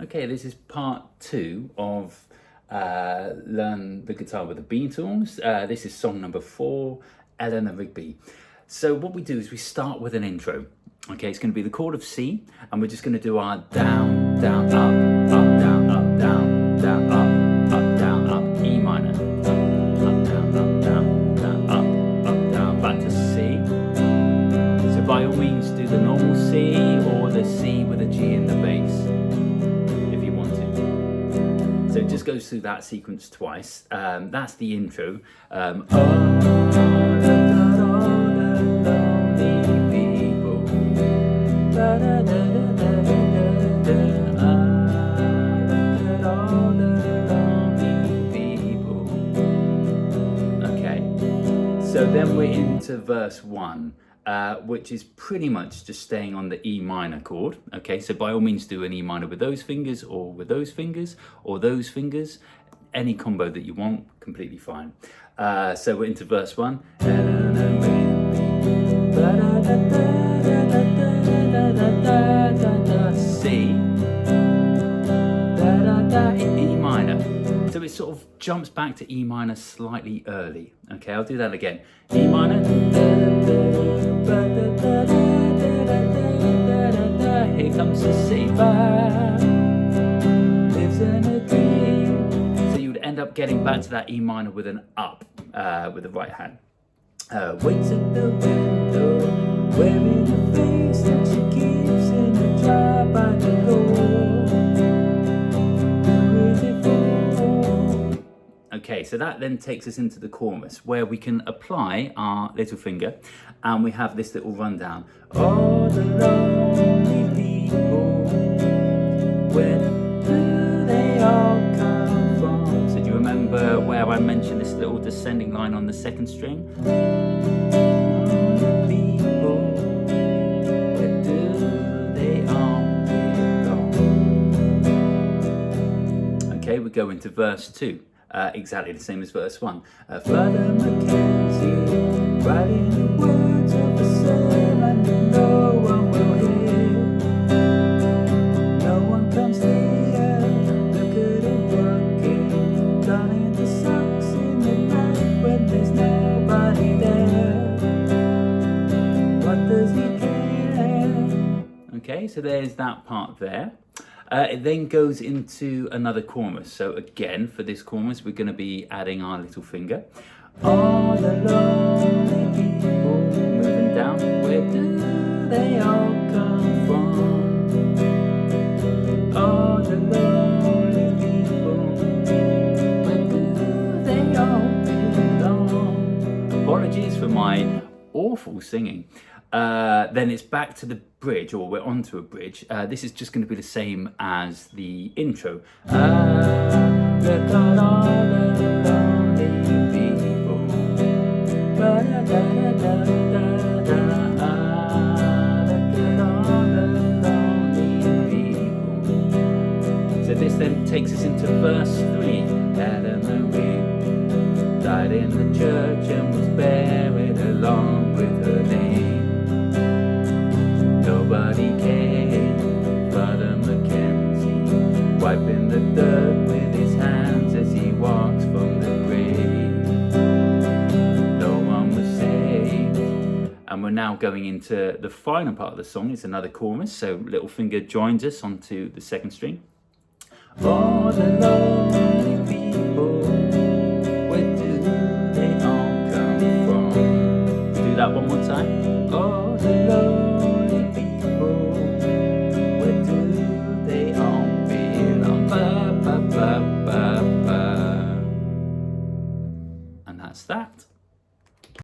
Okay, this is part 2 of Learn the Guitar with the Beatles. This is song number 4, Eleanor Rigby. So what we do is we start with an intro. Okay, it's going to be the chord of C, and we're just going to do our down, down, up, down, up, down, down, up, down, up, E minor, up, down, down, back to C. So by all means do the normal C or the C with a G in the bass if you want to. So it just goes through that sequence twice. That's the intro. So then we're into verse 1, which is pretty much just staying on the E minor chord. Okay, so by all means do an E minor with those fingers or with those fingers or those fingers. Any combo that you want, completely fine. So we're into verse 1. C, in E minor. So it sort of jumps back to E minor slightly early. Okay, I'll do that again. E minor. Here comes the C. Lives in a dream. So you would end up getting back to that E minor with an up with the right hand. Waits at the window, wearing a face that she keeps in a jar by the door. Okay, so that then takes us into the chorus where we can apply our little finger and we have this little rundown. All the lonely people, where do they all come from? So do you remember where I mentioned this little descending line on the second string? People, where do they all belong? Okay, we go into verse 2. Exactly the same as verse 1. Father Mackenzie, writing the words of a sermon that no one will hear. No one comes near, look at him working, darning the socks in the night when there's nobody there. What does he care? Okay, so there's that part there. It then goes into another chorus. So again, for this chorus, we're going to be adding our little finger. All the lonely people, moving down. Where do they all come from? All the lonely people, where do they all belong? Apologies for my awful singing. Then it's back to the bridge, or we're onto a bridge. This is just going to be the same as the intro. Look at all the lonely people. Look at all the lonely people. So this then takes us into verse 3. Eleanor Rigby died in the church and was buried along with her name. Nobody came, Father Mackenzie, wiping the dirt with his hands as he walks from the grave. No one was saved. And we're now going into the final part of the song. It's another chorus, so little finger joins us onto the second string. All the lonely people, where do they all come from? Do that one more time. All the lonely people, where do they all belong? Ba, ba, ba, ba, ba. And that's that.